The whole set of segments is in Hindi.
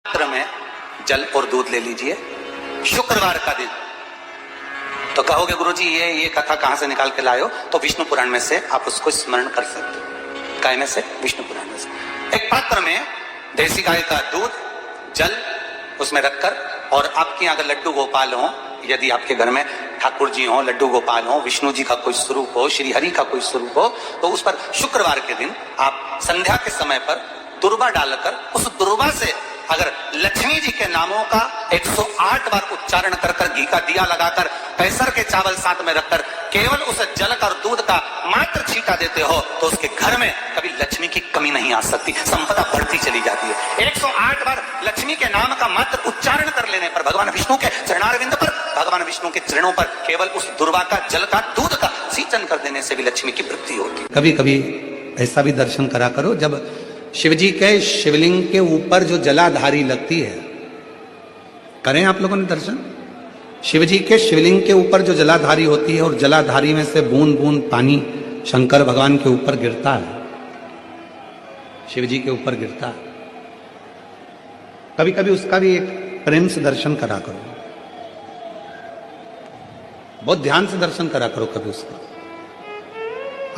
पात्र में जल और दूध ले लीजिए, शुक्रवार का दिन। तो कहोगे गुरुजी ये कथा कहां से निकाल के लाए हो? तो विष्णु पुराण में से आप उसको स्मरण कर सकते हो। काय में से? विष्णु पुराण में से। एक पात्र में देसी गाय का दूध, जल उसमें रखकर, और आपके यहाँ अगर लड्डू गोपाल हो, यदि आपके घर में ठाकुर जी हो, लड्डू गोपाल हो, विष्णु जी का कोई स्वरूप हो, श्री हरि का कोई स्वरूप हो, तो उस पर शुक्रवार के दिन आप संध्या के समय पर दुर्वा डालकर, उस दुर्वा से अगर लक्ष्मी जी के नामों का 108 बार उच्चारण कर कर, घी का दिया लगाकर, कैसर के चावल साथ में रखकर केवल उस जल का और दूध का मात्र छींटा देते हो, तो उसके घर में कभी लक्ष्मी की कमी नहीं आ सकती, संपदा बढ़ती चली जाती है। 108 बार लक्ष्मी के नाम का मात्र उच्चारण कर लेने पर, भगवान विष्णु के चरणारविंद पर, भगवान विष्णु के चरणों पर केवल उस दुर्वा का, जल का, दूध का सिंचन कर देने से भी लक्ष्मी की वृद्धि होती है। कभी कभी ऐसा भी दर्शन करा करो, जब शिव जी के शिवलिंग के ऊपर जो जलाधारी लगती है, करें आप लोगों ने दर्शन? शिव जी के शिवलिंग के ऊपर जो जलाधारी होती है, और जलाधारी में से बूंद बूंद पानी शंकर भगवान के ऊपर गिरता है, शिव जी के ऊपर गिरता है। कभी कभी उसका भी एक प्रेम से दर्शन करा करो, बहुत ध्यान से दर्शन करा करो कभी उसका।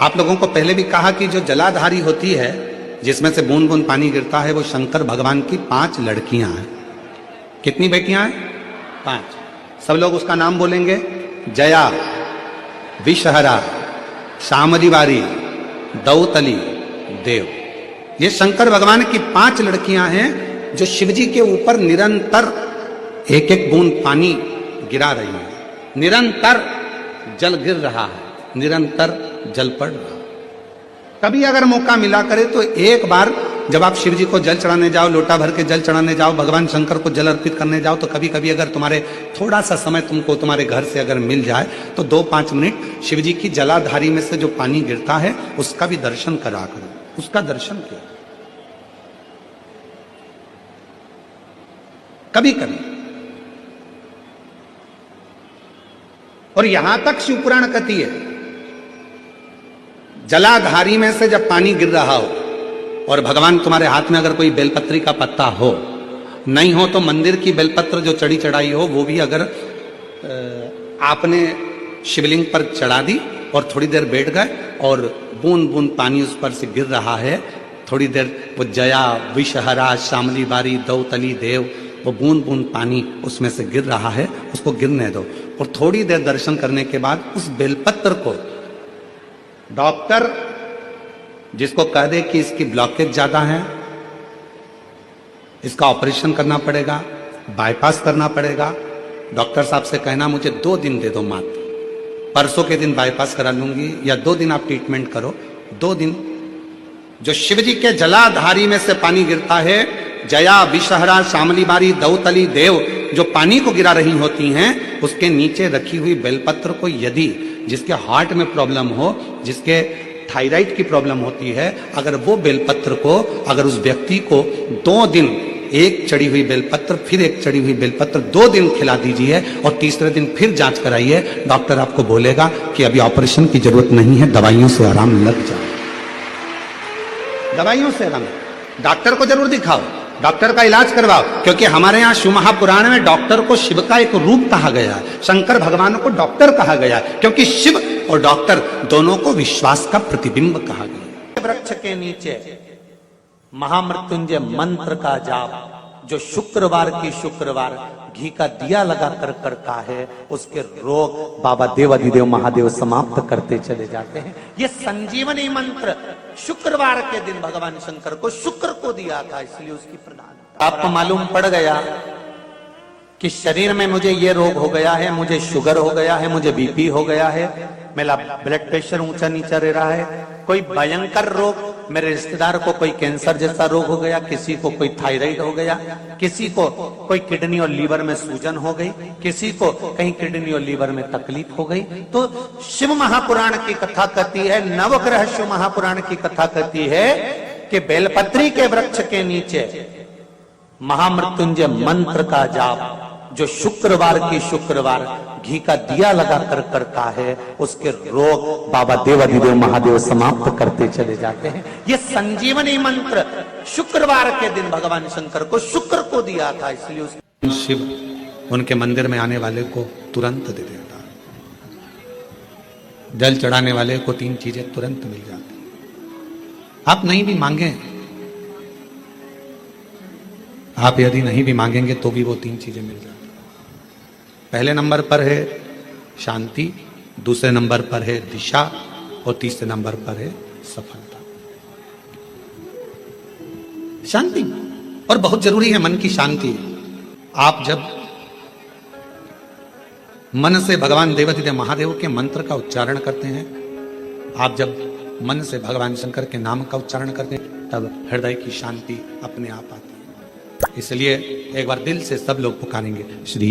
आप लोगों को पहले भी कहा कि जो जलाधारी होती है, जिसमें से बूंद बूंद पानी गिरता है, वो शंकर भगवान की 5 लड़कियां हैं। कितनी बेटियां हैं? 5। सब लोग उसका नाम बोलेंगे। जया, विषहरा, शामली बारी, दौतली, देव। ये शंकर भगवान की 5 लड़कियां हैं, जो शिवजी के ऊपर निरंतर एक एक बूंद पानी गिरा रही हैं। निरंतर जल गिर रहा है, निरंतर जल पड़ रहा है। कभी अगर मौका मिला करे तो एक बार जब आप शिव जी को जल चढ़ाने जाओ, लोटा भर के जल चढ़ाने जाओ, भगवान शंकर को जल अर्पित करने जाओ, तो कभी कभी अगर तुम्हारे थोड़ा सा समय तुमको तुम्हारे घर से अगर मिल जाए, तो 2-5 मिनट शिव जी की जलाधारी में से जो पानी गिरता है उसका भी दर्शन करा करो, उसका दर्शन किया कभी कभी। और यहां तक शिवपुराण कहती है, जलाधारी में से जब पानी गिर रहा हो, और भगवान तुम्हारे हाथ में अगर कोई बेलपत्री का पत्ता हो, नहीं हो तो मंदिर की बेलपत्र जो चढ़ी चढ़ाई हो, वो भी अगर आपने शिवलिंग पर चढ़ा दी और थोड़ी देर बैठ गए, और बूंद बूंद पानी उस पर से गिर रहा है, थोड़ी देर वो जया, विषहरा, शामली बारी, दौतली, देव, वो बूंद बूंद पानी उसमें से गिर रहा है, उसको गिरने दो। और थोड़ी देर दर्शन करने के बाद उस बेलपत्र को डॉक्टर जिसको कह दे कि इसकी ब्लॉकेज ज्यादा है, इसका ऑपरेशन करना पड़ेगा, बाईपास करना पड़ेगा, डॉक्टर साहब से कहना मुझे 2 दिन दे दो मात्र, परसों के दिन बाईपास करा लूंगी, या 2 दिन आप ट्रीटमेंट करो। 2 दिन जो शिव जी के जलाधारी में से पानी गिरता है, जया, विषहरा, शामली बारी, दौतली, देव, जो पानी को गिरा रही होती हैं, उसके नीचे रखी हुई बेलपत्र को, यदि जिसके हार्ट में प्रॉब्लम हो, जिसके थायराइड की प्रॉब्लम होती है, अगर वो बेलपत्र को, अगर उस व्यक्ति को 2 दिन एक चढ़ी हुई बेलपत्र, फिर एक चढ़ी हुई बेलपत्र 2 दिन खिला दीजिए, और तीसरे दिन फिर जांच कराइए, डॉक्टर आपको बोलेगा कि अभी ऑपरेशन की जरूरत नहीं है, दवाइयों से आराम लग जाए, दवाइयों से आराम। डॉक्टर को जरूर दिखाओ, डॉक्टर का इलाज करवाओ, क्योंकि हमारे यहाँ शिव महापुराण में डॉक्टर को शिव का एक रूप कहा गया है, शंकर भगवान को डॉक्टर कहा गया है, क्योंकि शिव और डॉक्टर दोनों को विश्वास का प्रतिबिंब कहा गया। वृक्ष के नीचे महामृत्युंजय मंत्र का जाप, जो शुक्रवार की शुक्रवार घी का दिया लगा कर करता है, उसके रोग बाबा देवाधिदेव महादेव समाप्त करते चले जाते हैं। ये संजीवनी मंत्र शुक्रवार के दिन भगवान शंकर को शुक्र को दिया था, इसलिए उसकी प्रधान। आपको मालूम पड़ गया कि शरीर में मुझे ये रोग हो गया है, मुझे शुगर हो गया है, मुझे बीपी हो गया है, मेरा ब्लड प्रेशर ऊंचा नीचा रह रहा है, कोई भयंकर रोग, मेरे रिश्तेदार को कोई कैंसर जैसा रोग हो गया, किसी को कोई थायराइड हो गया, किसी को कोई किडनी और लीवर में सूजन हो गई, किसी को कहीं किडनी और लीवर में तकलीफ हो गई। तो शिव महापुराण की कथा कहती है, नवग्रह शिव महापुराण की कथा कहती है कि बेलपत्री के वृक्ष के नीचे महामृत्युंजय मंत्र का जाप जो शुक्रवार की शुक्रवार घी का दिया लगाकर करता है, उसके रोग बाबा देवाधिदेव महादेव समाप्त करते चले जाते हैं। ये संजीवनी मंत्र शुक्रवार के दिन भगवान शंकर को शुक्र को दिया था, इसलिए शिव उनके मंदिर में आने वाले को तुरंत दे देता। जल चढ़ाने वाले को 3 चीजें तुरंत मिल जाती। आप नहीं भी मांगे, आप यदि नहीं भी मांगेंगे तो भी वो 3 चीजें मिल जाती। पहले नंबर पर है शांति, दूसरे नंबर पर है दिशा और तीसरे नंबर पर है सफलता। शांति, और बहुत जरूरी है मन की शांति। आप जब मन से भगवान देवाधिदेव महादेव के मंत्र का उच्चारण करते हैं, आप जब मन से भगवान शंकर के नाम का उच्चारण करते हैं, तब हृदय की शांति अपने आप आती है। इसलिए एक बार दिल से सब लोग पुकारेंगे, श्री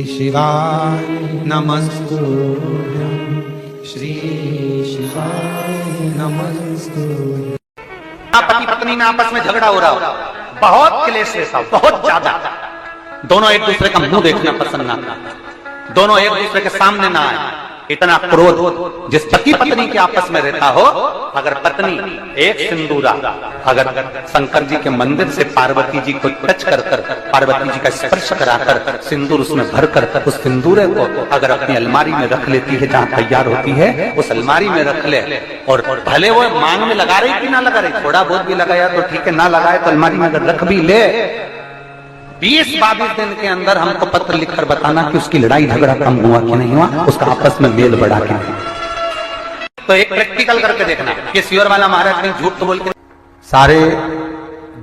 शिवाय नमस्तुभ्यं, श्री शिवाय नमस्तुभ्यं। पति पत्नी में आपस में झगड़ा हो रहा हो, बहुत क्लेश रहता हो, बहुत ज्यादा, दोनों एक दूसरे का मुंह देखना पसंद ना करते, दोनों एक दूसरे के सामने ना आए, इतना क्रोध जिस पति पत्नी के आपस में रहता हो, अगर पत्नी एक सिंदूरा अगर शंकर जी के मंदिर से पार्वती जी को टच कर कर, पार्वती जी का स्पर्श कराकर सिंदूर उसमें भर कर उस सिंदूरे को अगर अपनी अलमारी में रख लेती है, जहां तैयार होती है उस अलमारी में रख ले, और भले वो मांग में लगा रही कि ना लगा रही, थोड़ा बहुत भी लगाया तो ठीक है, ना लगाए तो अलमारी में अगर रख भी ले, 20-22 दिन के अंदर हमको पत्र लिखकर बताना कि उसकी लड़ाई झगड़ा कम हुआ कि नहीं हुआ, उसका आपस में मेल बढ़ा कि नहीं। तो एक प्रैक्टिकल करके देखना, ये सियोर वाला महाराज कहीं झूठ तो बोल के। सारे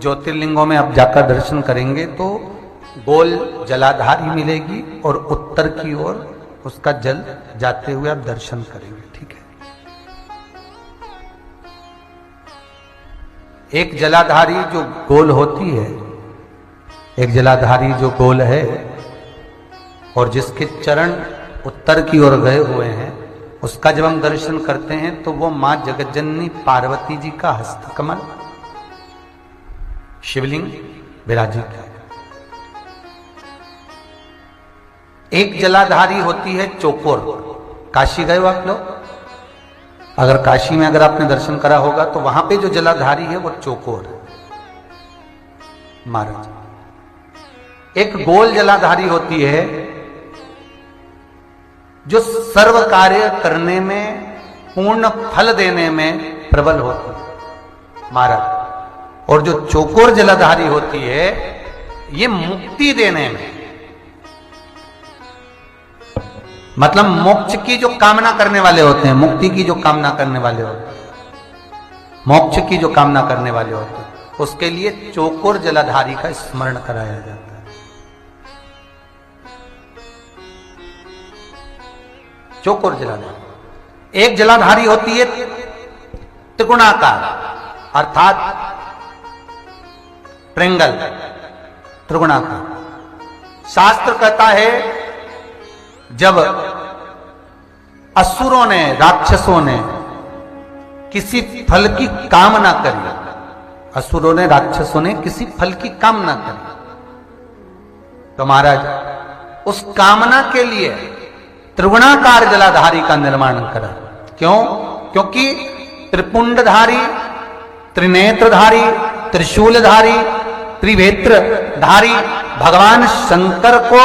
ज्योतिर्लिंगों में आप जाकर दर्शन करेंगे तो गोल जलाधारी मिलेगी और उत्तर की ओर उसका जल जाते हुए आप दर्शन करेंगे, ठीक है। एक जलाधारी जो गोल होती है, एक जलाधारी जो गोल है और जिसके चरण उत्तर की ओर गए हुए हैं, उसका जब हम दर्शन करते हैं तो वो मां जगज्जननी पार्वती जी का हस्तकमल शिवलिंग विराजित है। एक जलाधारी होती है चौकोर। काशी गए हो आप लोग? अगर काशी में अगर आपने दर्शन करा होगा तो वहां पे जो जलाधारी है वो चौकोर है महाराज। एक गोल जलाधारी होती है जो सर्व कार्य करने में, पूर्ण फल देने में प्रबल होती है महाराज। और जो चौकोर जलाधारी होती है ये मुक्ति देने में, मतलब मोक्ष की जो कामना करने वाले होते हैं, मुक्ति की जो कामना करने वाले होते हैं, मोक्ष की जो कामना करने वाले होते हैं, उसके लिए चौकोर जलाधारी का स्मरण कराया जाता है। चौकोर जलाधारी। एक जलाधारी होती है त्रिगुणाकार, अर्थात ट्रेंगल, त्रिगुणाकार। शास्त्र कहता है जब असुरों ने, राक्षसों ने किसी फल की कामना करी, असुरों ने, राक्षसों ने किसी फल की कामना करी, तो महाराज उस कामना के लिए त्रिगुणाकार जलाधारी का निर्माण करा। क्यों? क्योंकि त्रिपुंडधारी, त्रिनेत्रधारी, त्रिशूलधारी, त्रिवेत्रधारी भगवान शंकर को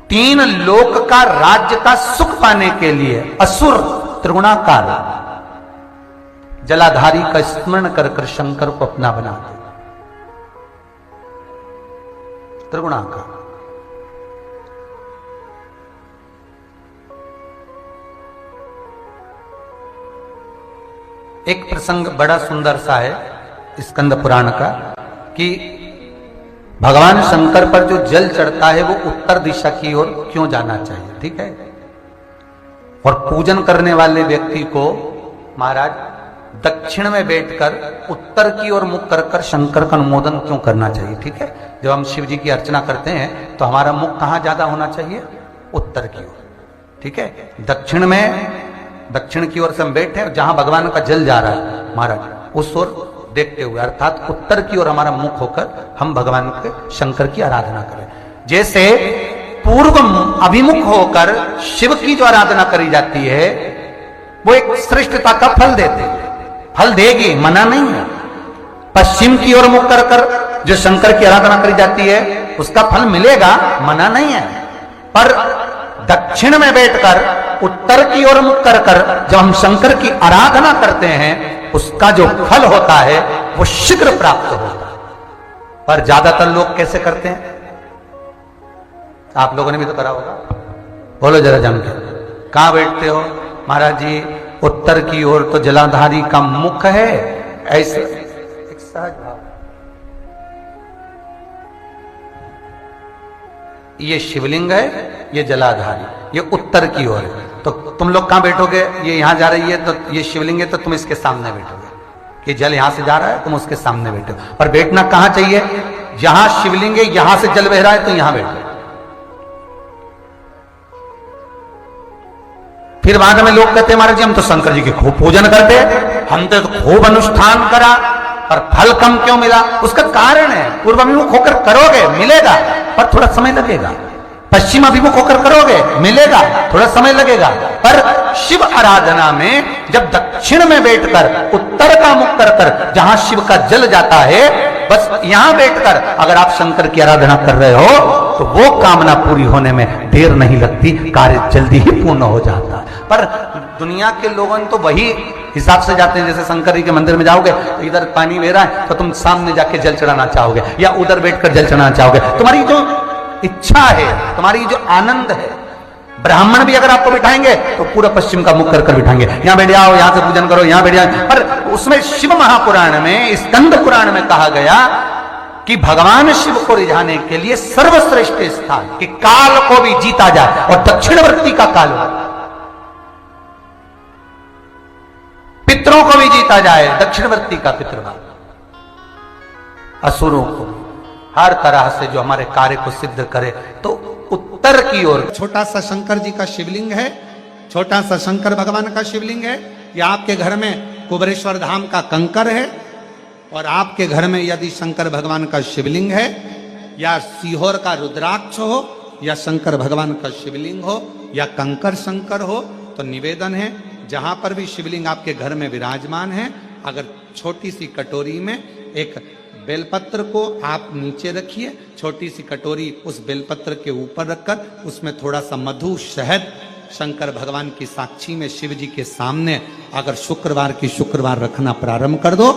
3 लोक का राज्य का सुख पाने के लिए असुर त्रिगुणाकार जलाधारी का स्मरण कर कर शंकर को अपना बना दे। त्रिगुणाकार। एक प्रसंग बड़ा सुंदर सा है स्कंद पुराण का कि भगवान शंकर पर जो जल चढ़ता है वो उत्तर दिशा की ओर क्यों जाना चाहिए, ठीक है। और पूजन करने वाले व्यक्ति को महाराज दक्षिण में बैठकर उत्तर की ओर मुख कर कर शंकर का अनुमोदन क्यों करना चाहिए, ठीक है। जब हम शिव जी की अर्चना करते हैं तो हमारा मुख कहां ज्यादा होना चाहिए? उत्तर की ओर, ठीक है। दक्षिण में, दक्षिण की ओर से हम बैठे, जहां भगवान का जल जा रहा है महाराज उस ओर देखते हुए, अर्थात उत्तर की ओर हमारा मुख होकर हम भगवान के शंकर की आराधना करें। जैसे पूर्व अभिमुख होकर शिव की जो आराधना करी जाती है वो एक श्रेष्ठता का फल देते हैं, फल देगी, मना नहीं है। पश्चिम की ओर मुख कर जो शंकर की आराधना करी जाती है उसका फल मिलेगा, मना नहीं है। पर दक्षिण में बैठकर उत्तर की ओर मुख कर जब हम शंकर की आराधना करते हैं उसका जो फल होता है वो शीघ्र प्राप्त होता है। पर ज्यादातर लोग कैसे करते हैं? आप लोगों ने भी तो करा होगा, बोलो जरा जम के। कहां बैठते हो? महाराज जी उत्तर की ओर तो जलाधारी का मुख है, ऐसे एक सहज भाव, ये शिवलिंग है, ये जलाधारी, ये उत्तर की ओर है। तो तुम लोग कहां बैठोगे? ये यहां जा रही है तो ये शिवलिंग है तो तुम इसके सामने बैठोगे, कि जल यहां से जा रहा है तुम उसके सामने बैठो। पर बैठना कहां चाहिए? जहां शिवलिंग है यहां से जल बह रहा है तो यहां बैठो। फिर बाद में लोग कहते हैं महाराज जी हम तो शंकर जी की खूब पूजन करते हैं, हमने तो खूब अनुष्ठान करा पर फल कम क्यों मिला? उसका कारण है पूर्व अभिमुख होकर करोगे मिलेगा पर थोड़ा समय लगेगा, पश्चिम अभिमुख होकर करोगे मिलेगा, थोड़ा समय लगेगा। पर शिव आराधना में जब दक्षिण में बैठकर उत्तर का मुख कर जहां शिव का जल जाता है बस यहां बैठकर अगर आप शंकर की आराधना कर रहे हो तो वो कामना पूरी होने में देर नहीं लगती, कार्य जल्दी ही पूर्ण हो जाता है। पर दुनिया के लोगों तो वही हिसाब से जाते हैं, जैसे शंकर जी के मंदिर में जाओगे तो इधर पानी बह रहा है तो तुम सामने जाके जल चढ़ाना चाहोगे या उधर बैठकर जल चढ़ाना चाहोगे। तुम्हारी जो इच्छा है, तुम्हारी जो आनंद है, ब्राह्मण भी अगर आपको बिठाएंगे तो पूरा पश्चिम का मुख कर बिठाएंगे, यहां बैठ जाओ, यहां से पूजन करो, यहां बैठ जाओ। पर उसमें शिव महापुराण में, स्कंद पुराण में कहा गया कि भगवान शिव को रिझाने के लिए सर्वश्रेष्ठ स्थान कि काल को भी जीता जाए और दक्षिणवर्ती का काल हो, पितरों को भी जीता जाए, दक्षिणवर्ती का पितृभाव, असुरों को हर तरह से जो हमारे कार्य को सिद्ध करे। तो उत्तर की ओर छोटा सा शंकर जी का शिवलिंग है, छोटा सा शंकर भगवान का शिवलिंग है, या आपके घर में कुबरेश्वर धाम का कंकर है और आपके घर में यदि शंकर भगवान का शिवलिंग है या सीहोर का रुद्राक्ष हो या शंकर भगवान का शिवलिंग हो या कंकर शंकर हो, तो निवेदन है जहां पर भी शिवलिंग आपके घर में विराजमान है, अगर छोटी सी कटोरी में एक बेलपत्र को आप नीचे रखिए, छोटी सी कटोरी उस बेलपत्र के ऊपर रखकर उसमें थोड़ा सा मधु शहद शंकर भगवान की साक्षी में शिव जी के सामने अगर शुक्रवार की शुक्रवार रखना प्रारंभ कर दो,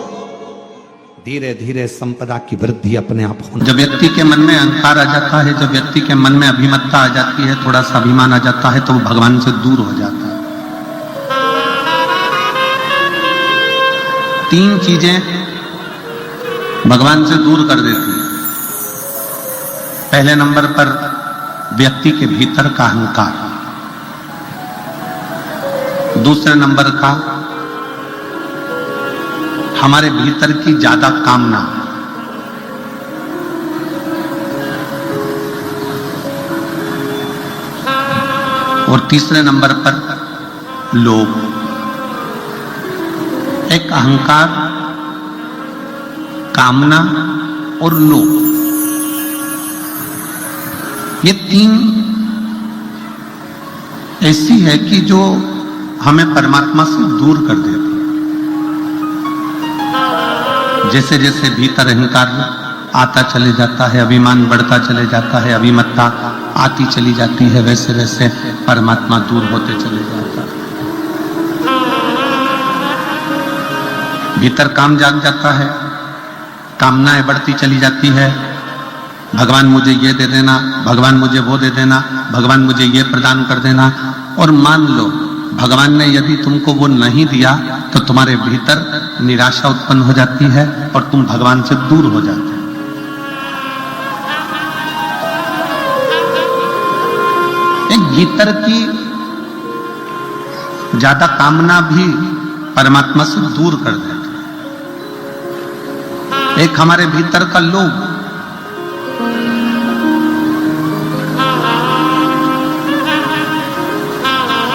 धीरे धीरे संपदा की वृद्धि अपने आप हो। जब व्यक्ति के मन में अहंकार आ जाता है, जब व्यक्ति के मन में अभिमत्ता आ जाती है, थोड़ा सा अभिमान आ जाता है तो वो भगवान से दूर हो जाता है। तीन चीजें भगवान से दूर कर देती है। पहले नंबर पर व्यक्ति के भीतर का अहंकार, दूसरे नंबर का हमारे भीतर की ज्यादा कामना, और तीसरे नंबर पर लोभ। एक अहंकार, कामना और लोभ, ये तीन ऐसी है कि जो हमें परमात्मा से दूर कर देती है। जैसे जैसे भीतर अहंकार आता चले जाता है, अभिमान बढ़ता चले जाता है, अभिमत्ता आती चली जाती है, वैसे वैसे परमात्मा दूर होते चले जाता है। भीतर काम जाग जाता है, कामनाएं बढ़ती चली जाती है, भगवान मुझे ये दे देना, भगवान मुझे वो दे देना, भगवान मुझे ये प्रदान कर देना। और मान लो भगवान ने यदि तुमको वो नहीं दिया तो तुम्हारे भीतर निराशा उत्पन्न हो जाती है और तुम भगवान से दूर हो जाते हो। एक भीतर की ज्यादा कामना भी परमात्मा से दूर कर देती है। एक हमारे भीतर का लोभ,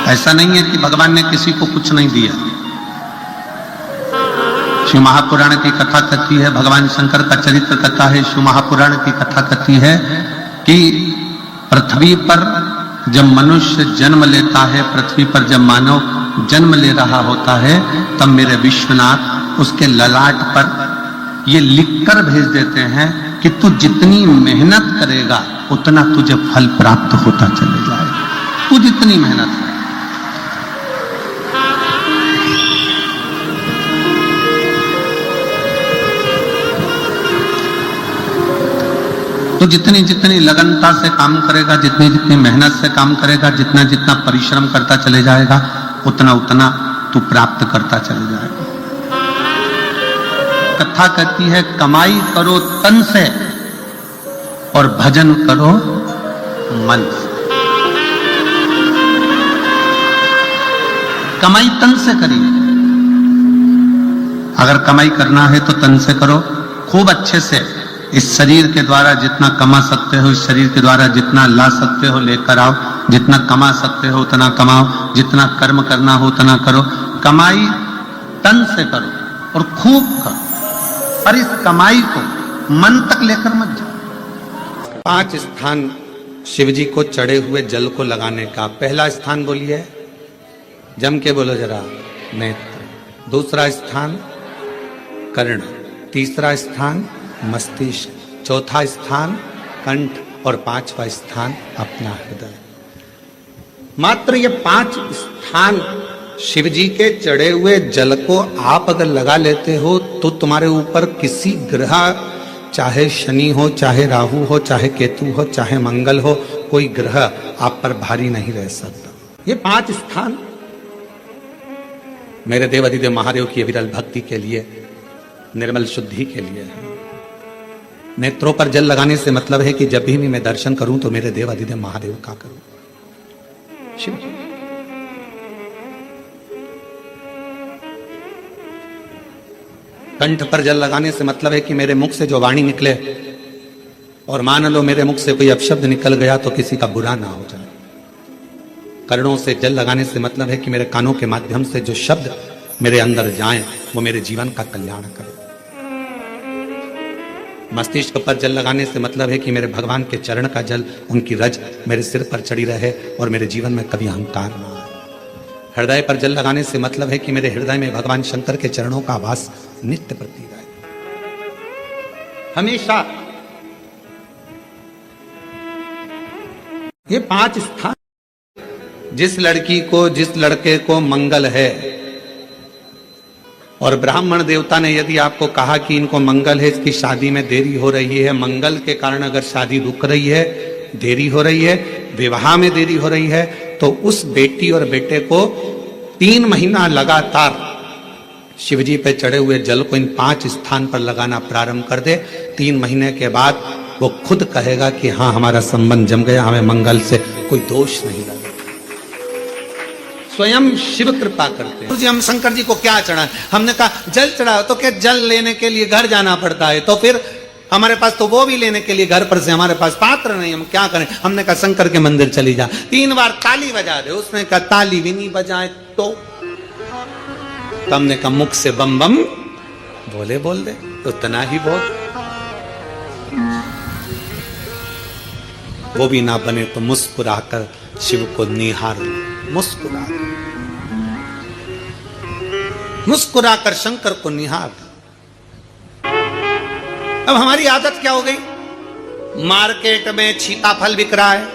ऐसा नहीं है कि भगवान ने किसी को कुछ नहीं दिया। शिव महापुराण की कथा कहती है, भगवान शंकर का चरित्र कहता है, शिव महापुराण की कथा कहती है कि पृथ्वी पर जब मनुष्य जन्म लेता है, पृथ्वी पर जब मानव जन्म ले रहा होता है, तब मेरे विश्वनाथ उसके ललाट पर ये लिखकर भेज देते हैं कि तू जितनी मेहनत करेगा उतना तुझे फल प्राप्त होता चले जाएगा। तू जितनी मेहनत करे, तो जितनी जितनी लगनता से काम करेगा, जितनी जितनी मेहनत से काम करेगा, जितना जितना परिश्रम करता चले जाएगा, उतना उतना तू प्राप्त करता चले जाएगा। कथा कहती है कमाई करो तन से और भजन करो मन से। कमाई तन से करिए। अगर कमाई करना है तो तन से करो, खूब अच्छे से। इस शरीर के द्वारा जितना कमा सकते हो, इस शरीर के द्वारा जितना ला सकते हो लेकर आओ, जितना कमा सकते हो उतना कमाओ, जितना कर्म करना हो उतना करो। कमाई तन से करो और खूब करो, और इस कमाई को मन तक लेकर मत जाओ। 5 स्थान शिव जी को चढ़े हुए जल को लगाने का। पहला स्थान बोलिए, जम के बोलो जरा, नेत्र। दूसरा स्थान कर्ण, तीसरा स्थान मस्तिष्क, चौथा स्थान कंठ और 5वां स्थान अपना हृदय। मात्र ये 5 स्थान शिव जी के चढ़े हुए जल को आप अगर लगा लेते हो तो तुम्हारे ऊपर किसी ग्रह, चाहे शनि हो, चाहे राहु हो, चाहे केतु हो, चाहे मंगल हो, कोई ग्रह आप पर भारी नहीं रह सकता। ये 5 स्थान मेरे देवाधिदेव महादेव की विरल भक्ति के लिए, निर्मल शुद्धि के लिए है। नेत्रों पर जल लगाने से मतलब है कि जब भी मैं दर्शन करूं तो मेरे देवाधिदेव महादेव का करूं, शिव जी। कंठ पर जल लगाने से मतलब है कि मेरे मुख से जो वाणी निकले, और मान लो मेरे मुख से कोई अपशब्द निकल गया तो किसी का बुरा ना हो जाए। कर्णों से जल लगाने से मतलब है कि मेरे कानों के माध्यम से जो शब्द मेरे अंदर जाएं वो मेरे जीवन का कल्याण करें। मस्तिष्क पर जल लगाने से मतलब है कि मेरे भगवान के चरण का जल, उनकी रज मेरे सिर पर चढ़ी रहे और मेरे जीवन में कभी अहंकार ना आए। हृदय पर जल लगाने से मतलब है कि मेरे हृदय में भगवान शंकर के चरणों का वास नित्य प्रतीत रहे हमेशा। ये 5 स्थान, जिस लड़की को, जिस लड़के को मंगल है, और ब्राह्मण देवता ने यदि आपको कहा कि इनको मंगल है, इसकी शादी में देरी हो रही है, मंगल के कारण अगर शादी रुक रही है, देरी हो रही है, विवाह में देरी हो रही है, तो उस बेटी और बेटे को 3 महीना लगातार शिवजी पे चढ़े हुए जल को इन 5 स्थान पर लगाना प्रारंभ कर दे। 3 महीने के बाद वो खुद कहेगा कि हाँ, हमारा संबंध जम गया, हमें मंगल से कोई दोष नहीं लगा। स्वयं शिव कृपा करते हैं। जी हम शंकर जी को क्या चढ़ाएं? हमने कहा जल चढ़ाओ, तो क्या जल लेने के लिए घर जाना पड़ता है? तो फिर हमारे पास तो वो भी लेने के लिए घर पर से हमारे पास पात्र नहीं, हम क्या करें? हमने कहा शंकर के मंदिर चली जा, 3 बार ताली बजा दे। उसने कहा ताली भी नहीं बजाए तो हमने कहा मुख से बम बम बोले बोल दे, उतना ही बोल। वो भी ना बने तो मुस्कुराकर शिव को निहार, मुस्कुराकर शंकर को निहार। अब हमारी आदत क्या हो गई? मार्केट में सीताफल बिक रहा है,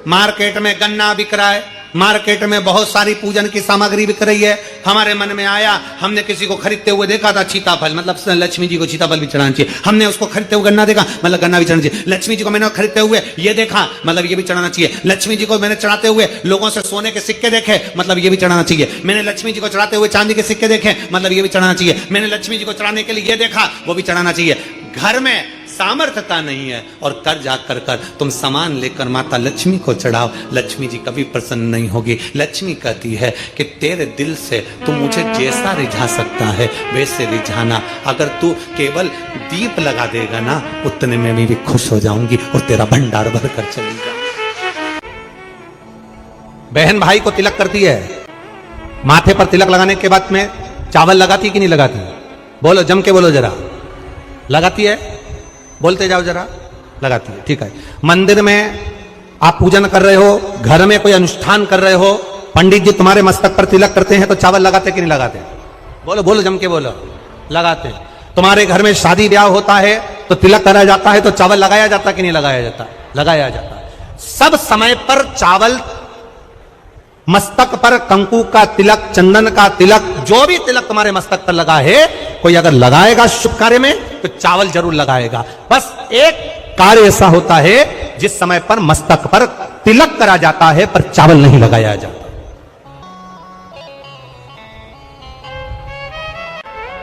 मार्केट में गन्ना बिक रहा है, मार्केट में बहुत सारी पूजन की सामग्री बिक रही है। हमारे मन में आया, हमने किसी को खरीदते हुए देखा था सीताफल, मतलब लक्ष्मी जी को सीताफल भी चढ़ाना चाहिए। हमने उसको खरीदते हुए गन्ना देखा, मतलब गन्ना भी चढ़ाना चाहिए। लक्ष्मी जी को मैंने खरीदते हुए ये देखा, मतलब ये भी चढ़ाना चाहिए। लक्ष्मी जी को मैंने चढ़ाते हुए लोगों से सोने के सिक्के देखे, मतलब ये भी चढ़ाना चाहिए। मैंने लक्ष्मी जी को चढ़ाते हुए चांदी के सिक्के देखे, मतलब ये भी चढ़ाना चाहिए। मैंने लक्ष्मी जी को चढ़ाने के लिए ये देखा, वो भी चढ़ाना चाहिए। घर में सामर्थ्यता नहीं है और कर जाकर कर तुम सामान लेकर माता लक्ष्मी को चढ़ाओ, लक्ष्मी जी कभी प्रसन्न नहीं होगी। लक्ष्मी कहती है कि तेरे दिल से तू मुझे जैसा रिझा सकता है वैसे रिझाना। अगर तू केवल दीप लगा देगा ना, उतने में भी खुश हो जाऊंगी और तेरा भंडार भर कर चलेगा। बहन भाई को तिलक करती है, माथे पर तिलक लगाने के बाद में चावल लगाती कि नहीं लगाती? बोलो, जम के बोलो जरा। लगाती है? बोलते जाओ जरा। लगाती है, ठीक है। मंदिर में आप पूजन कर रहे हो, घर में कोई अनुष्ठान कर रहे हो, पंडित जी तुम्हारे मस्तक पर तिलक करते हैं तो चावल लगाते कि नहीं लगाते? बोलो बोलो, जम के बोलो, लगाते हैं। तुम्हारे घर में शादी ब्याह होता है तो तिलक करा जाता है तो चावल लगाया जाता कि नहीं लगाया जाता? लगाया जाता। सब समय पर चावल, मस्तक पर कंकु का तिलक, चंदन का तिलक, जो भी तिलक तुम्हारे मस्तक पर लगा है, कोई अगर लगाएगा शुभ कार्य में तो चावल जरूर लगाएगा। बस एक कार्य ऐसा होता है जिस समय पर मस्तक पर तिलक करा जाता है पर चावल नहीं लगाया जाता।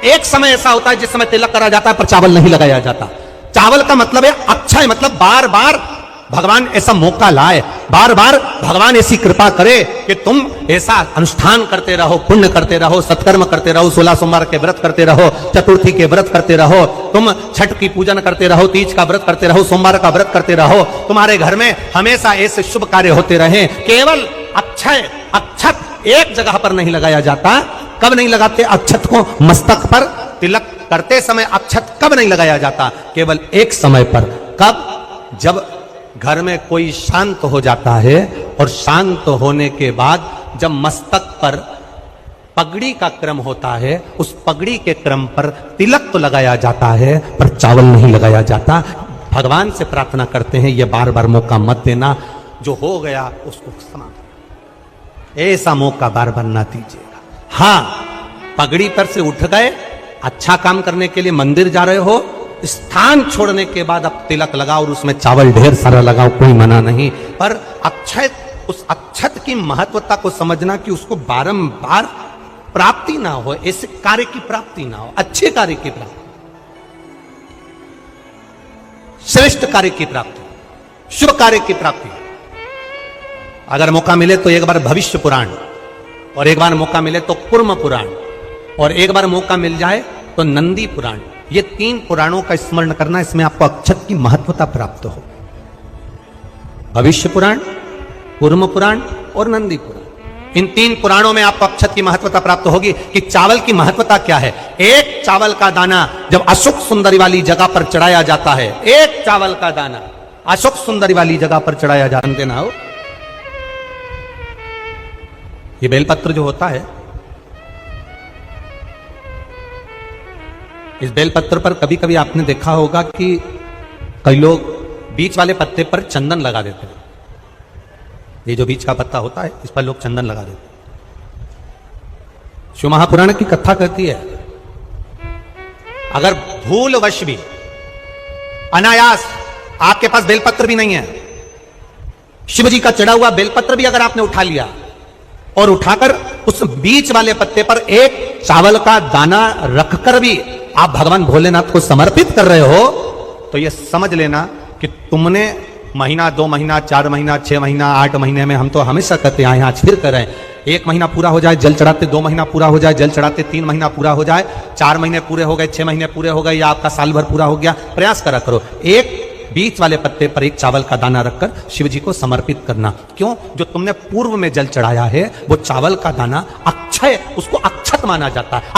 एक समय ऐसा होता है जिस समय तिलक करा जाता है पर चावल नहीं लगाया जाता। चावल का मतलब है अक्षय, मतलब बार बार भगवान ऐसा मौका लाए, बार बार भगवान ऐसी कृपा करे कि तुम ऐसा अनुष्ठान करते रहो, पुण्य करते रहो, सत्कर्म करते रहो, 16 सोमवार के व्रत करते रहो, चतुर्थी के व्रत करते रहो, तुम छठ की पूजन करते रहो, तीज का व्रत करते रहो, सोमवार का व्रत करते रहो, तुम्हारे घर में हमेशा ऐसे शुभ कार्य होते रहे। केवल अक्षय, अक्षत एक जगह पर नहीं लगाया जाता। कब नहीं लगाते अक्षत को? मस्तक पर तिलक करते समय अक्षत कब नहीं लगाया जाता? केवल एक समय पर। कब? जब घर में कोई शांत हो जाता है और शांत होने के बाद जब मस्तक पर पगड़ी का क्रम होता है, उस पगड़ी के क्रम पर तिलक तो लगाया जाता है पर चावल नहीं लगाया जाता। भगवान से प्रार्थना करते हैं ये बार बार मौका मत देना, जो हो गया उसको समाप्त, ऐसा मौका बार बार ना दीजिएगा। हाँ, पगड़ी पर से उठ गए, अच्छा काम करने के लिए मंदिर जा रहे हो, स्थान छोड़ने के बाद अब तिलक लगाओ और उसमें चावल ढेर सारा लगाओ, कोई मना नहीं। पर अक्षय, उस अक्षत की महत्वता को समझना कि उसको बारंबार प्राप्ति ना हो, ऐसे कार्य की प्राप्ति ना हो, अच्छे कार्य की प्राप्ति, श्रेष्ठ कार्य की प्राप्ति, शुभ कार्य की प्राप्ति। अगर मौका मिले तो एक बार भविष्य पुराण, और एक बार मौका मिले तो कुर्म पुराण, और एक बार मौका मिल जाए तो नंदी पुराण। ये 3 पुराणों का स्मरण करना, इसमें आपको अक्षत की महत्वता प्राप्त हो। भविष्य पुराण, कुर्म पुराण और नंदी पुराण, इन 3 पुराणों में आपको अक्षत की महत्वता प्राप्त होगी कि चावल की महत्वता क्या है। एक चावल का दाना जब अशोक सुंदरी वाली जगह पर चढ़ाया जाता है, एक चावल का दाना अशोक सुंदरी वाली जगह पर चढ़ाया जानते ना हो, ये बेलपत्र जो होता है, इस बेलपत्र पर कभी कभी आपने देखा होगा कि कई लोग बीच वाले पत्ते पर चंदन लगा देते हैं। ये जो बीच का पत्ता होता है इस पर लोग चंदन लगा देते हैं। शिव महापुराण की कथा कहती है, अगर भूलवश भी, अनायास, आपके पास बेलपत्र भी नहीं है, शिव जी का चढ़ा हुआ बेलपत्र भी अगर आपने उठा लिया और उठाकर उस बीच वाले पत्ते पर एक चावल का दाना रखकर भी आप भगवान भोलेनाथ को समर्पित कर रहे हो, तो यह समझ लेना कि तुमने महीना, 2 महीना, 4 महीना, 6 महीना, 8 महीने में, हम तो हमेशा कहते हैं आज फिर कर रहे हैं, 1 महीना पूरा हो जाए जल चढ़ाते, 2 महीना पूरा हो जाए जल चढ़ाते, 3 महीना पूरा हो जाए, 4 महीने पूरे हो गए, 6 महीने पूरे हो गए, या आपका साल भर पूरा हो गया, प्रयास करा करो एक बीच वाले पत्ते पर एक चावल का दाना रखकर शिव जी को समर्पित करना। क्यों? जो तुमने पूर्व में जल चढ़ाया है वो चावल का दाना अक्षय, उसको अक्षत माना जाता है।